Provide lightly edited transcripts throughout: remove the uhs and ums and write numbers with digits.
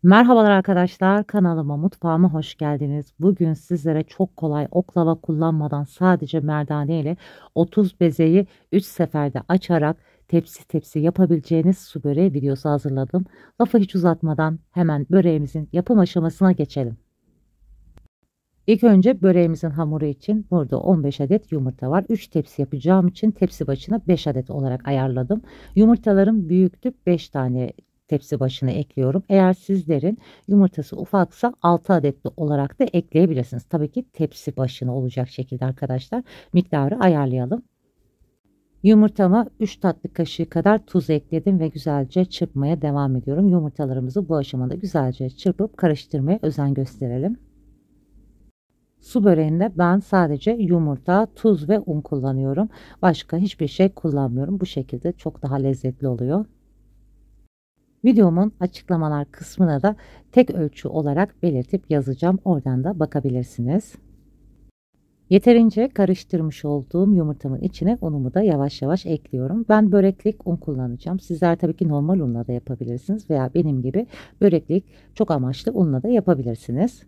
Merhabalar arkadaşlar, kanalıma, mutfağıma hoş geldiniz. Bugün sizlere çok kolay oklava kullanmadan sadece merdane ile 30 bezeyi 3 seferde açarak tepsi tepsi yapabileceğiniz su böreği videosu hazırladım. Lafı hiç uzatmadan hemen böreğimizin yapım aşamasına geçelim. İlk önce böreğimizin hamuru için burada 15 adet yumurta var. 3 tepsi yapacağım için tepsi başına 5 adet olarak ayarladım. Yumurtalarım büyüktü, 5 tane tepsi başına ekliyorum. Eğer sizlerin yumurtası ufaksa 6 adetli olarak da ekleyebilirsiniz. Tabii ki tepsi başına olacak şekilde arkadaşlar miktarı ayarlayalım. Yumurtama 3 tatlı kaşığı kadar tuz ekledim ve güzelce çırpmaya devam ediyorum. Yumurtalarımızı bu aşamada güzelce çırpıp karıştırmaya özen gösterelim. Su böreğinde ben sadece yumurta, tuz ve un kullanıyorum. Başka hiçbir şey kullanmıyorum. Bu şekilde çok daha lezzetli oluyor. Videomun açıklamalar kısmına da tek ölçü olarak belirtip yazacağım. Oradan da bakabilirsiniz. Yeterince karıştırmış olduğum yumurtamın içine unumu da yavaş yavaş ekliyorum. Ben böreklik un kullanacağım. Sizler tabii ki normal unla da yapabilirsiniz veya benim gibi böreklik çok amaçlı unla da yapabilirsiniz.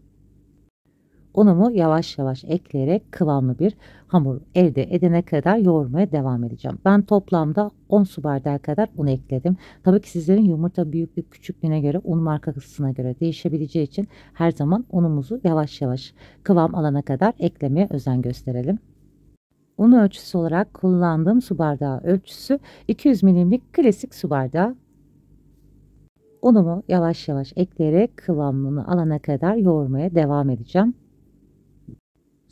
Unumu yavaş yavaş ekleyerek kıvamlı bir hamur elde edene kadar yoğurmaya devam edeceğim. Ben toplamda 10 su bardağı kadar un ekledim. Tabii ki sizlerin yumurta büyüklük küçüklüğüne göre un markasına göre değişebileceği için her zaman unumuzu yavaş yavaş kıvam alana kadar eklemeye özen gösterelim. Un ölçüsü olarak kullandığım su bardağı ölçüsü 200 milimlik klasik su bardağı. Unumu yavaş yavaş ekleyerek kıvamını alana kadar yoğurmaya devam edeceğim.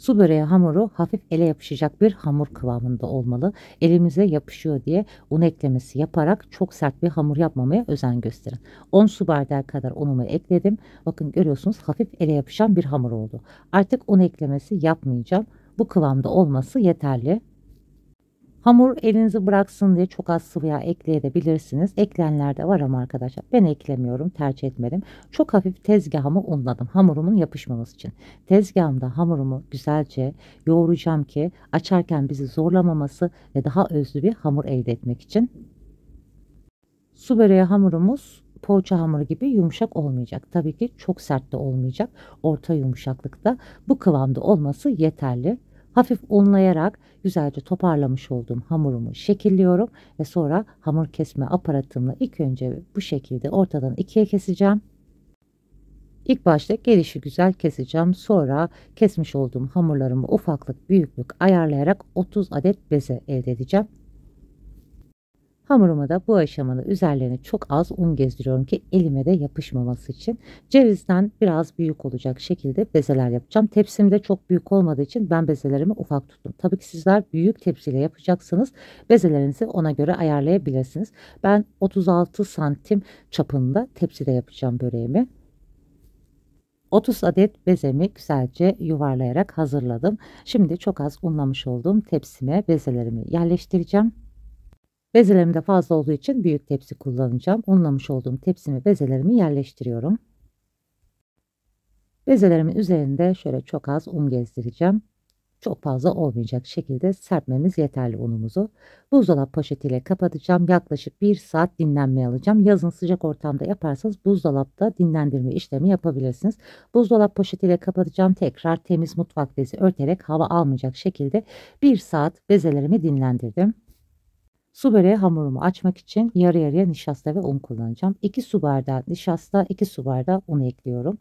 Su böreği hamuru hafif ele yapışacak bir hamur kıvamında olmalı. Elimize yapışıyor diye un eklemesi yaparak çok sert bir hamur yapmamaya özen gösterin. 10 su bardağı kadar unumu ekledim. Bakın görüyorsunuz hafif ele yapışan bir hamur oldu. Artık un eklemesi yapmayacağım. Bu kıvamda olması yeterli. Hamur elinizi bıraksın diye çok az sıvı yağ ekleyebilirsiniz. Ekleyenler de var ama arkadaşlar ben eklemiyorum, tercih etmedim. Çok hafif tezgahımı unladım hamurumun yapışmaması için. Tezgahımda hamurumu güzelce yoğuracağım ki açarken bizi zorlamaması ve daha özlü bir hamur elde etmek için. Su böreği hamurumuz poğaça hamuru gibi yumuşak olmayacak. Tabii ki çok sert de olmayacak. Orta yumuşaklıkta bu kıvamda olması yeterli. Hafif unlayarak güzelce toparlamış olduğum hamurumu şekilliyorum ve sonra hamur kesme aparatımla ilk önce bu şekilde ortadan ikiye keseceğim. İlk başta gelişi güzel keseceğim. Sonra kesmiş olduğum hamurlarımı ufaklık büyüklük ayarlayarak 30 adet beze elde edeceğim. Hamuruma da bu aşamada üzerlerine çok az un gezdiriyorum ki elime de yapışmaması için. Cevizden biraz büyük olacak şekilde bezeler yapacağım. Tepsim de çok büyük olmadığı için ben bezelerimi ufak tuttum. Tabii ki sizler büyük tepsiyle yapacaksanız bezelerinizi ona göre ayarlayabilirsiniz. Ben 36 santim çapında tepside yapacağım böreğimi. 30 adet bezemi güzelce yuvarlayarak hazırladım. Şimdi çok az unlamış olduğum tepsime bezelerimi yerleştireceğim. Bezelerim de fazla olduğu için büyük tepsi kullanacağım. Unlamış olduğum tepsime bezelerimi yerleştiriyorum. Bezelerimin üzerinde şöyle çok az un gezdireceğim. Çok fazla olmayacak şekilde serpmemiz yeterli unumuzu. Buzdolap poşetiyle kapatacağım. Yaklaşık 1 saat dinlenmeye alacağım. Yazın sıcak ortamda yaparsanız buzdolapta dinlendirme işlemi yapabilirsiniz. Buzdolap poşetiyle kapatacağım. Tekrar temiz mutfak bezi örterek hava almayacak şekilde 1 saat bezelerimi dinlendirdim. Su böreği hamurumu açmak için yarı yarıya nişasta ve un kullanacağım. 2 su bardağı nişasta, 2 su bardağı un ekliyorum.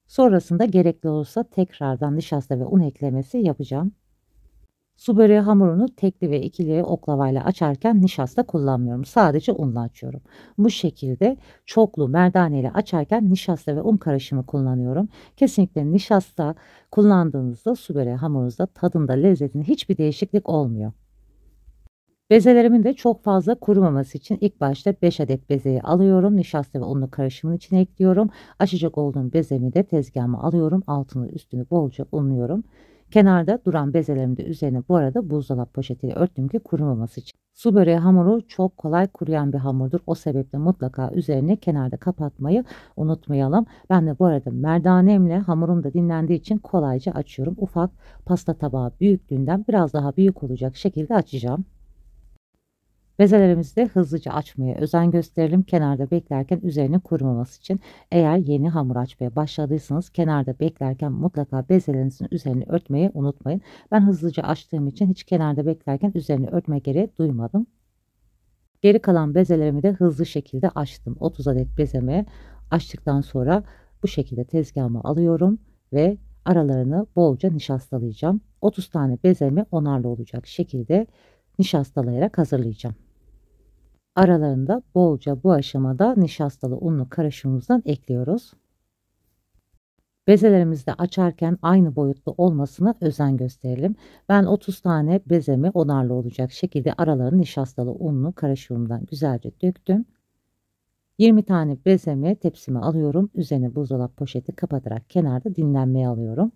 Sonrasında gerekli olursa tekrardan nişasta ve un eklemesi yapacağım. Su böreği hamurunu tekli ve ikili oklavayla açarken nişasta kullanmıyorum. Sadece unla açıyorum. Bu şekilde çoklu merdane ile açarken nişasta ve un karışımı kullanıyorum. Kesinlikle nişasta kullandığınızda su böreği hamurunuzda tadında, lezzetinde hiçbir değişiklik olmuyor. Bezelerimin de çok fazla kurumaması için ilk başta 5 adet bezeyi alıyorum. Nişasta ve unlu karışımın içine ekliyorum. Açacak olduğum bezemi de tezgahıma alıyorum. Altını üstünü bolca unluyorum. Kenarda duran bezelerimi de üzerine bu arada buzdolap poşetiyle örttüm ki kurumaması için. Su böreği hamuru çok kolay kuruyan bir hamurdur. O sebeple mutlaka üzerine kenarda kapatmayı unutmayalım. Ben de bu arada merdanemle hamurum da dinlendiği için kolayca açıyorum. Ufak pasta tabağı büyüklüğünden biraz daha büyük olacak şekilde açacağım. Bezelerimizi de hızlıca açmaya özen gösterelim. Kenarda beklerken üzerine kurumaması için. Eğer yeni hamur açmaya başladıysanız kenarda beklerken mutlaka bezelerinizin üzerini örtmeyi unutmayın. Ben hızlıca açtığım için hiç kenarda beklerken üzerini örtme gereği duymadım. Geri kalan bezelerimi de hızlı şekilde açtım. 30 adet bezemi açtıktan sonra bu şekilde tezgahıma alıyorum ve aralarını bolca nişastalayacağım. 30 tane bezemi onarlı olacak şekilde nişastalayarak hazırlayacağım. Aralarında bolca bu aşamada nişastalı unlu karışımımızdan ekliyoruz. Bezelerimizi de açarken aynı boyutta olmasına özen gösterelim. Ben 30 tane bezemi onarlı olacak şekilde aralarını nişastalı unlu karışımından güzelce döktüm. 20 tane bezemi tepsime alıyorum. Üzerine buzdolabı poşeti kapatarak kenarda dinlenmeye alıyorum.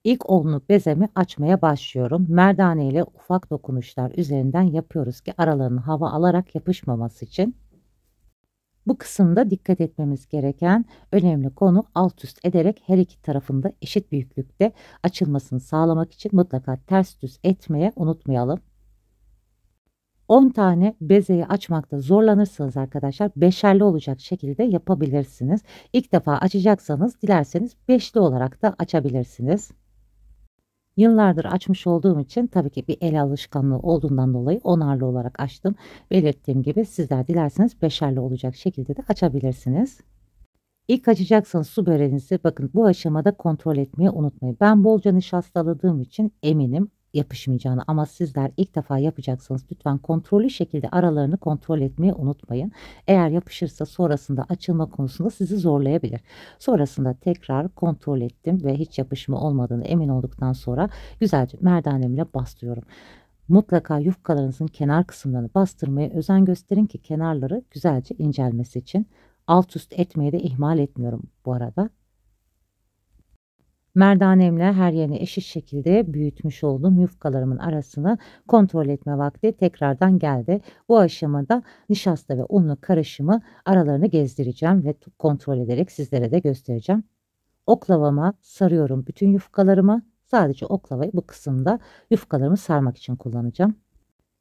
İlk onlu bezemi açmaya başlıyorum. Merdane ile ufak dokunuşlar üzerinden yapıyoruz ki aralarını hava alarak yapışmaması için. Bu kısımda dikkat etmemiz gereken önemli konu alt üst ederek her iki tarafında eşit büyüklükte açılmasını sağlamak için mutlaka ters düz etmeye unutmayalım. 10 tane bezeyi açmakta zorlanırsanız arkadaşlar beşerli olacak şekilde yapabilirsiniz. İlk defa açacaksanız dilerseniz beşli olarak da açabilirsiniz. Yıllardır açmış olduğum için tabii ki bir el alışkanlığı olduğundan dolayı onarlı olarak açtım. Belirttiğim gibi sizler dilerseniz beşerli olacak şekilde de açabilirsiniz. İlk açacaksanız su böreğinizi bakın bu aşamada kontrol etmeyi unutmayın. Ben bolca nişastaladığım için eminim yapışmayacağını, ama sizler ilk defa yapacaksanız lütfen kontrollü şekilde aralarını kontrol etmeyi unutmayın. Eğer yapışırsa sonrasında açılma konusunda sizi zorlayabilir. Sonrasında tekrar kontrol ettim ve hiç yapışma olmadığını emin olduktan sonra güzelce merdanemle bastırıyorum. Mutlaka yufkalarınızın kenar kısımlarını bastırmaya özen gösterin ki kenarları güzelce incelmesi için. Alt üst etmeyi de ihmal etmiyorum bu arada. Merdanemle her yerini eşit şekilde büyütmüş olduğum yufkalarımın arasını kontrol etme vakti tekrardan geldi. Bu aşamada nişasta ve unlu karışımı aralarını gezdireceğim ve kontrol ederek sizlere de göstereceğim. Oklavama sarıyorum bütün yufkalarımı. Sadece oklavayı bu kısımda yufkalarımı sarmak için kullanacağım.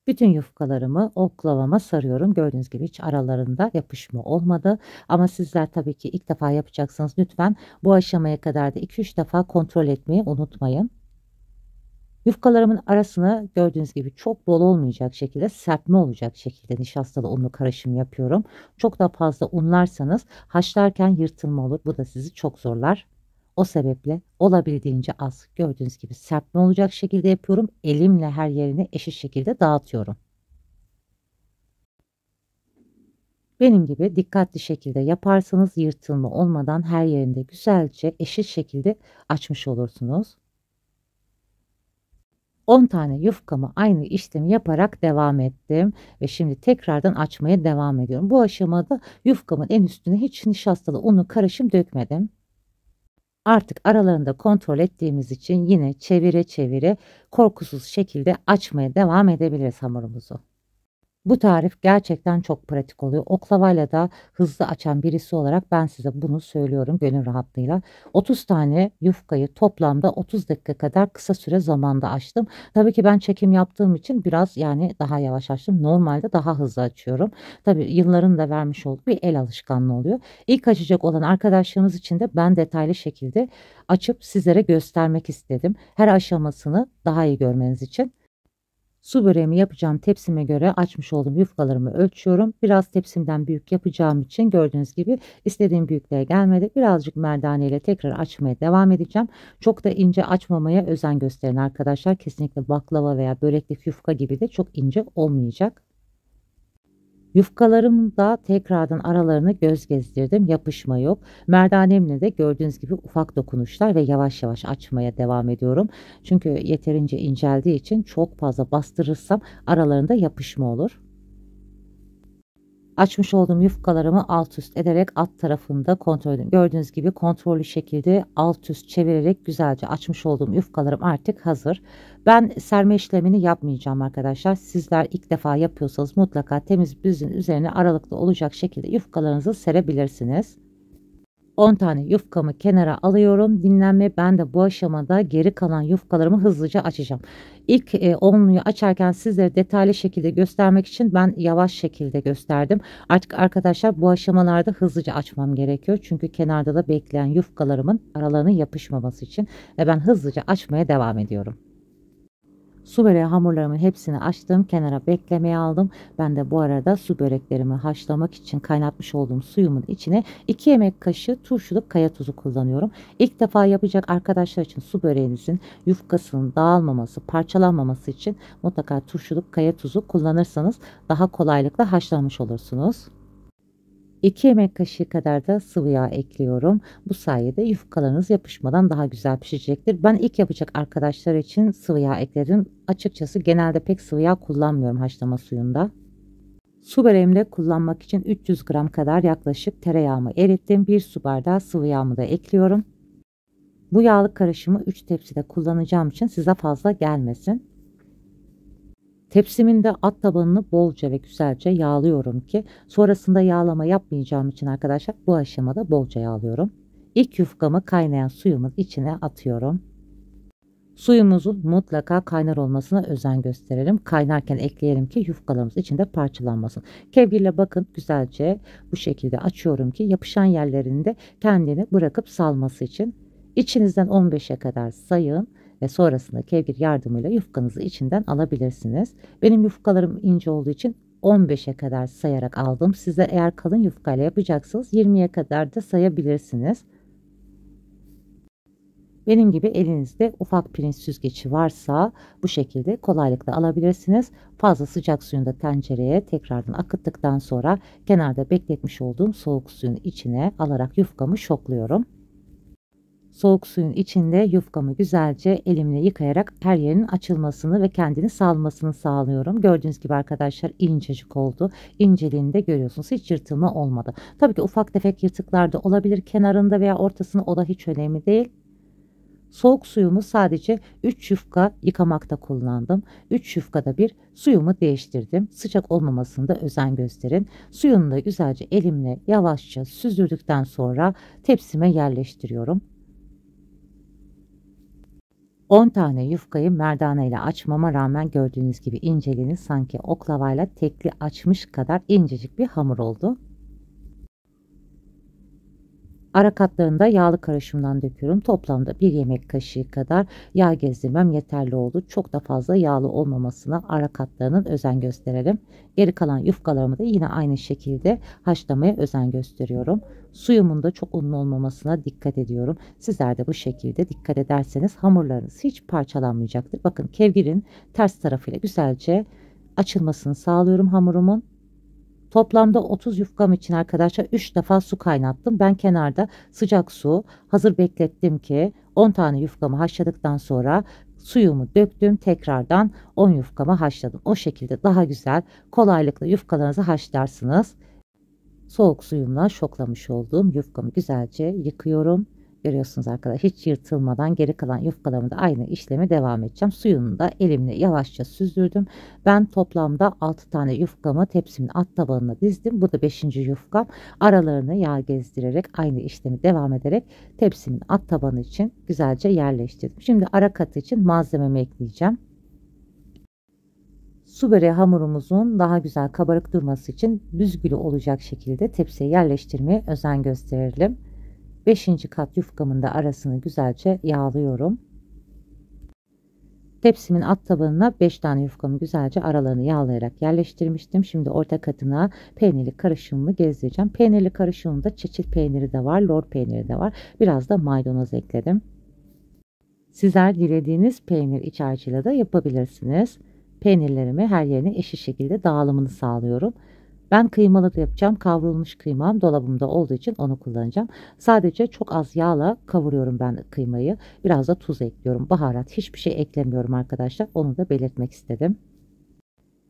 Bütün yufkalarımı oklavama sarıyorum. Gördüğünüz gibi hiç aralarında yapışma olmadı. Ama sizler tabii ki ilk defa yapacaksanız lütfen bu aşamaya kadar da 2-3 defa kontrol etmeyi unutmayın. Yufkalarımın arasını gördüğünüz gibi çok bol olmayacak şekilde, serpme olacak şekilde nişastalı unlu karışım yapıyorum. Çok da fazla unlarsanız haşlarken yırtılma olur. Bu da sizi çok zorlar. O sebeple olabildiğince az, gördüğünüz gibi serpme olacak şekilde yapıyorum. Elimle her yerine eşit şekilde dağıtıyorum. Benim gibi dikkatli şekilde yaparsanız yırtılma olmadan her yerinde güzelce eşit şekilde açmış olursunuz. 10 tane yufkamı aynı işlemi yaparak devam ettim ve şimdi tekrardan açmaya devam ediyorum. Bu aşamada yufkamın en üstüne hiç nişastalı unlu karışım dökmedim. Artık aralarında kontrol ettiğimiz için yine çevire çevire korkusuz şekilde açmaya devam edebiliriz hamurumuzu. Bu tarif gerçekten çok pratik oluyor. Oklavayla da hızlı açan birisi olarak ben size bunu söylüyorum gönül rahatlığıyla. 30 tane yufkayı toplamda 30 dakika kadar kısa süre zamanda açtım. Tabii ki ben çekim yaptığım için biraz daha yavaş açtım. Normalde daha hızlı açıyorum. Tabii yılların da vermiş olduğu bir el alışkanlığı oluyor. İlk açacak olan arkadaşlarımız için de ben detaylı şekilde açıp sizlere göstermek istedim. Her aşamasını daha iyi görmeniz için. Su böreğimi yapacağım tepsime göre açmış olduğum yufkalarımı ölçüyorum. Biraz tepsimden büyük yapacağım için gördüğünüz gibi istediğim büyüklüğe gelmedi. Birazcık merdane ile tekrar açmaya devam edeceğim. Çok da ince açmamaya özen gösterin arkadaşlar. Kesinlikle baklava veya böreklik yufka gibi de çok ince olmayacak. Yufkalarımı da tekrardan aralarını göz gezdirdim. Yapışma yok. Merdanemle de gördüğünüz gibi ufak dokunuşlar ve yavaş yavaş açmaya devam ediyorum. Çünkü yeterince inceldiği için çok fazla bastırırsam aralarında yapışma olur. Açmış olduğum yufkalarımı alt üst ederek alt tarafında kontrol edin. Gördüğünüz gibi kontrollü şekilde alt üst çevirerek güzelce açmış olduğum yufkalarım artık hazır. Ben serme işlemini yapmayacağım arkadaşlar. Sizler ilk defa yapıyorsanız mutlaka temiz bezin üzerine aralıklı olacak şekilde yufkalarınızı serebilirsiniz. 10 tane yufkamı kenara alıyorum. Dinlenme, ben de bu aşamada geri kalan yufkalarımı hızlıca açacağım. İlk onluyu açarken sizlere detaylı şekilde göstermek için ben yavaş şekilde gösterdim. Artık arkadaşlar bu aşamalarda hızlıca açmam gerekiyor. Çünkü kenarda da bekleyen yufkalarımın aralarına yapışmaması için ve ben hızlıca açmaya devam ediyorum. Su böreği hamurlarımın hepsini açtım. Kenara beklemeye aldım. Ben de bu arada su böreklerimi haşlamak için kaynatmış olduğum suyumun içine 2 yemek kaşığı turşuluk kaya tuzu kullanıyorum. İlk defa yapacak arkadaşlar için su böreğinizin yufkasının dağılmaması, parçalanmaması için mutlaka turşuluk kaya tuzu kullanırsanız daha kolaylıkla haşlanmış olursunuz. 2 yemek kaşığı kadar da sıvı yağ ekliyorum. Bu sayede yufkalarınız yapışmadan daha güzel pişecektir. Ben ilk yapacak arkadaşlar için sıvı yağ ekledim. Açıkçası genelde pek sıvı yağ kullanmıyorum haşlama suyunda. Su böreğimde kullanmak için 300 gram kadar yaklaşık tereyağımı erittim. 1 su bardağı sıvı yağımı da ekliyorum. Bu yağlı karışımı 3 tepside kullanacağım için size fazla gelmesin. Tepsimin de alt tabanını bolca ve güzelce yağlıyorum ki sonrasında yağlama yapmayacağım için arkadaşlar bu aşamada bolca yağlıyorum. İlk yufkamı kaynayan suyumun içine atıyorum. Suyumuzun mutlaka kaynar olmasına özen gösterelim. Kaynarken ekleyelim ki yufkalarımız içinde parçalanmasın. Kevgirle bakın güzelce bu şekilde açıyorum ki yapışan yerlerinde kendini bırakıp salması için. İçinizden 15'e kadar sayın ve sonrasında kevgir yardımıyla yufkanızı içinden alabilirsiniz. Benim yufkalarım ince olduğu için 15'e kadar sayarak aldım. Size eğer kalın yufkayla yapacaksınız 20'ye kadar da sayabilirsiniz. Benim gibi elinizde ufak pirinç süzgeci varsa bu şekilde kolaylıkla alabilirsiniz. Fazla sıcak suyunu da tencereye tekrardan akıttıktan sonra kenarda bekletmiş olduğum soğuk suyun içine alarak yufkamı şokluyorum. Soğuk suyun içinde yufkamı güzelce elimle yıkayarak her yerinin açılmasını ve kendini salmasını sağlıyorum. Gördüğünüz gibi arkadaşlar incecik oldu. İnceliğini de görüyorsunuz. Hiç yırtılma olmadı. Tabii ki ufak tefek yırtıklar da olabilir kenarında veya ortasında, o da hiç önemli değil. Soğuk suyumu sadece 3 yufka yıkamakta kullandım. 3 yufkada bir suyumu değiştirdim. Sıcak olmamasına da özen gösterin. Suyunu da güzelce elimle yavaşça süzdürdükten sonra tepsime yerleştiriyorum. 10 tane yufkayı merdane ile açmama rağmen gördüğünüz gibi inceliğini sanki oklavayla tekli açmış kadar incecik bir hamur oldu. Ara katlarını da yağlı karışımdan döküyorum. Toplamda 1 yemek kaşığı kadar yağ gezdirmem yeterli oldu. Çok da fazla yağlı olmamasına ara katlarının özen gösterelim. Geri kalan yufkalarımı da yine aynı şekilde haşlamaya özen gösteriyorum. Suyumun da çok unlu olmamasına dikkat ediyorum. Sizler de bu şekilde dikkat ederseniz hamurlarınız hiç parçalanmayacaktır. Bakın kevgirin ters tarafıyla güzelce açılmasını sağlıyorum hamurumun. Toplamda 30 yufkam için arkadaşlar 3 defa su kaynattım. Ben kenarda sıcak su hazır beklettim ki 10 tane yufkamı haşladıktan sonra suyumu döktüm. Tekrardan 10 yufkamı haşladım. O şekilde daha güzel kolaylıkla yufkalarınızı haşlarsınız. Soğuk suyumla şoklamış olduğum yufkamı güzelce yıkıyorum. Görüyorsunuz arkadaşlar, hiç yırtılmadan geri kalan yufkalarımı da aynı işlemi devam edeceğim. Suyunu da elimle yavaşça süzdürdüm. Ben toplamda 6 tane yufkamı tepsimin alt tabanına dizdim. Bu da 5. yufkam. Aralarını yağ gezdirerek aynı işlemi devam ederek tepsimin alt tabanı için güzelce yerleştirdim. Şimdi ara katı için malzememi ekleyeceğim. Su böreği hamurumuzun daha güzel kabarık durması için büzgülü olacak şekilde tepsiye yerleştirmeye özen gösterelim. 5. kat yufkamın da arasını güzelce yağlıyorum. Tepsimin alt tabanına 5 tane yufkamı güzelce aralarını yağlayarak yerleştirmiştim. Şimdi orta katına peynirli karışımımı gezdireceğim. Peynirli karışımımda çeçil peyniri de var, lor peyniri de var. Biraz da maydanoz ekledim. Sizler dilediğiniz peynir iç harcıyla da yapabilirsiniz. Peynirlerimi her yerine eşit şekilde dağılımını sağlıyorum. Ben kıymalı da yapacağım. Kavrulmuş kıymam dolabımda olduğu için onu kullanacağım. Sadece çok az yağla kavuruyorum ben kıymayı. Biraz da tuz ekliyorum. Baharat hiçbir şey eklemiyorum arkadaşlar. Onu da belirtmek istedim.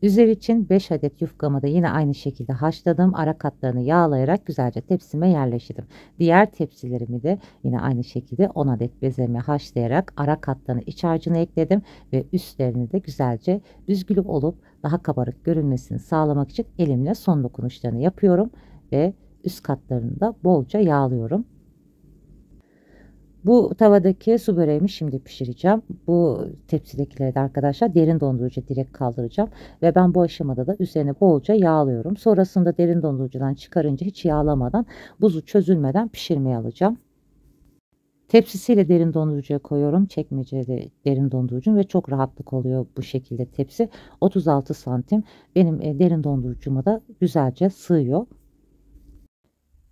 Üzeri için 5 adet yufkamı da yine aynı şekilde haşladım. Ara katlarını yağlayarak güzelce tepsime yerleştirdim. Diğer tepsilerimi de yine aynı şekilde 10 adet bezemi haşlayarak ara katlarını iç harcını ekledim. Ve üstlerini de güzelce büzgülü olup daha kabarık görünmesini sağlamak için elimle son dokunuşlarını yapıyorum. Ve üst katlarını da bolca yağlıyorum. Bu tavadaki su böreğimi şimdi pişireceğim. Bu tepsidekileri de arkadaşlar derin dondurucuya direkt kaldıracağım. Ve ben bu aşamada da üzerine bolca yağlıyorum. Sonrasında derin dondurucudan çıkarınca hiç yağlamadan, buzu çözülmeden pişirmeye alacağım. Tepsisiyle derin dondurucuya koyuyorum. Çekmecede derin dondurucum ve çok rahatlık oluyor bu şekilde tepsi. 36 santim benim derin dondurucuma da güzelce sığıyor.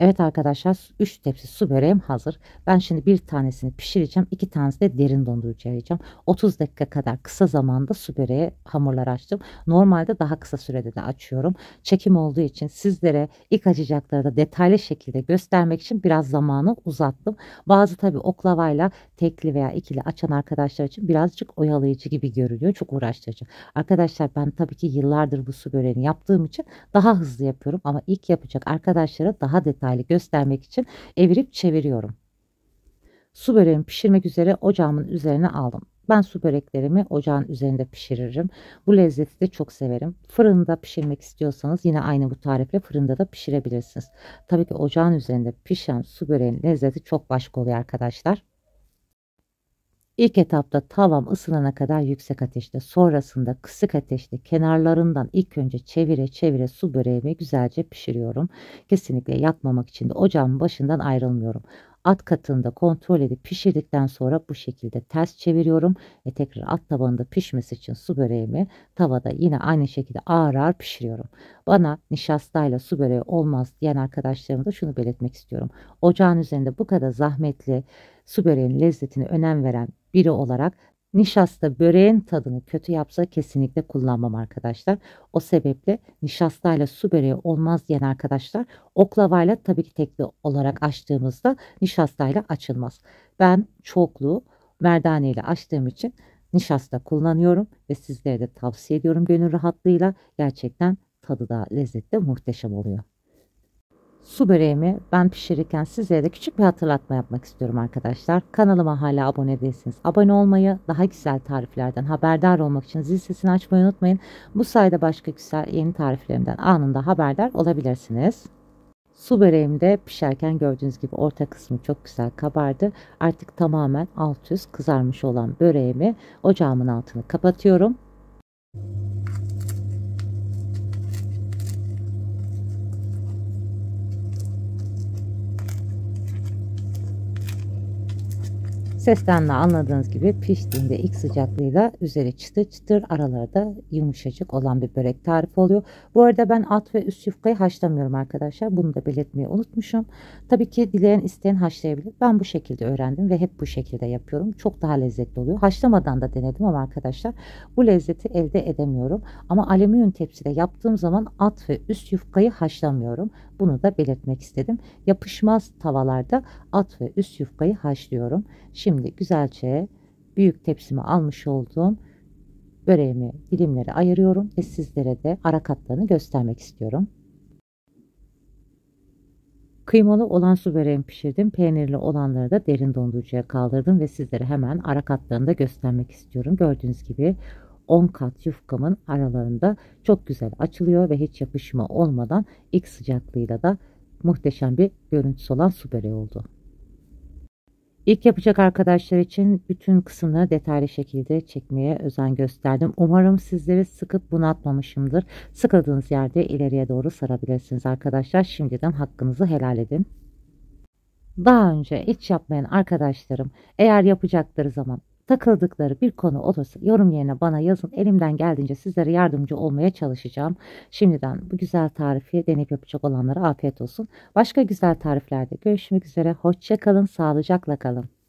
Evet arkadaşlar, 3 tepsi su böreğim hazır. Ben şimdi bir tanesini pişireceğim. 2 tanesi de derin dondurucuya ayıracağım. 30 dakika kadar kısa zamanda su böreği hamurlar açtım. Normalde daha kısa sürede de açıyorum. Çekim olduğu için sizlere ilk açacakları da detaylı şekilde göstermek için biraz zamanı uzattım. Bazı tabi oklavayla tekli veya ikili açan arkadaşlar için birazcık oyalayıcı gibi görünüyor. Çok uğraştırıcı. Arkadaşlar ben tabii ki yıllardır bu su böreğini yaptığım için daha hızlı yapıyorum. Ama ilk yapacak arkadaşlara daha detaylı göstermek için evirip çeviriyorum. Su böreğimi pişirmek üzere ocağımın üzerine aldım. Ben su böreklerimi ocağın üzerinde pişiririm. Bu lezzeti de çok severim. Fırında pişirmek istiyorsanız yine aynı bu tarifle fırında da pişirebilirsiniz. Tabii ki ocağın üzerinde pişen su böreğinin lezzeti çok başka oluyor arkadaşlar. İlk etapta tavam ısınana kadar yüksek ateşte, sonrasında kısık ateşte kenarlarından ilk önce çevire çevire su böreğimi güzelce pişiriyorum. Kesinlikle yakmamak için de ocağın başından ayrılmıyorum. Alt katında kontrol edip pişirdikten sonra bu şekilde ters çeviriyorum ve tekrar alt tabanında pişmesi için su böreğimi tavada yine aynı şekilde ağır ağır pişiriyorum. Bana nişastayla su böreği olmaz diyen arkadaşlarıma da şunu belirtmek istiyorum. Ocağın üzerinde bu kadar zahmetli su böreğinin lezzetine önem veren biri olarak nişasta böreğin tadını kötü yapsa kesinlikle kullanmam arkadaşlar. O sebeple nişastayla su böreği olmaz diyen arkadaşlar oklavayla tabii ki tekli olarak açtığımızda nişastayla açılmaz. Ben çoklu merdane ile açtığım için nişasta kullanıyorum ve sizlere de tavsiye ediyorum gönül rahatlığıyla. Gerçekten tadı da lezzeti de muhteşem oluyor. Su böreğimi ben pişirirken sizlere de küçük bir hatırlatma yapmak istiyorum arkadaşlar. Kanalıma hala abone değilsiniz. Abone olmayı, daha güzel tariflerden haberdar olmak için zil sesini açmayı unutmayın. Bu sayede başka güzel yeni tariflerimden anında haberdar olabilirsiniz. Su böreğim de pişerken gördüğünüz gibi orta kısmı çok güzel kabardı. Artık tamamen alt üst kızarmış olan böreğimi ocağımın altını kapatıyorum. Sesten de anladığınız gibi piştiğinde ilk sıcaklığıyla üzeri çıtır çıtır, araları da yumuşacık olan bir börek tarifi oluyor. Bu arada ben alt ve üst yufkayı haşlamıyorum arkadaşlar. Bunu da belirtmeyi unutmuşum. Tabii ki dileyen isteyen haşlayabilir. Ben bu şekilde öğrendim ve hep bu şekilde yapıyorum. Çok daha lezzetli oluyor. Haşlamadan da denedim ama arkadaşlar bu lezzeti elde edemiyorum. Ama alüminyum tepside yaptığım zaman alt ve üst yufkayı haşlamıyorum. Bunu da belirtmek istedim. Yapışmaz tavalarda alt ve üst yufkayı haşlıyorum. Şimdi güzelce büyük tepsime almış olduğum böreğimi dilimlere ayırıyorum ve sizlere de ara katlarını göstermek istiyorum. Kıymalı olan su böreğimi pişirdim. Peynirli olanları da derin dondurucuya kaldırdım ve sizlere hemen ara katlarını da göstermek istiyorum. Gördüğünüz gibi 10 kat yufkamın aralarında çok güzel açılıyor ve hiç yapışma olmadan ilk sıcaklığıyla da muhteşem bir görüntüsü olan su böreği oldu. İlk yapacak arkadaşlar için bütün kısımları detaylı şekilde çekmeye özen gösterdim. Umarım sizleri sıkıp bunaltmamışımdır. Sıkıldığınız yerde ileriye doğru sarabilirsiniz arkadaşlar. Şimdiden hakkınızı helal edin. Daha önce hiç yapmayan arkadaşlarım eğer yapacakları zaman takıldıkları bir konu olursa yorum yerine bana yazın. Elimden geldiğince sizlere yardımcı olmaya çalışacağım. Şimdiden bu güzel tarifi deneyip yapacak olanlara afiyet olsun. Başka güzel tariflerde görüşmek üzere. Hoşça kalın, sağlıcakla kalın.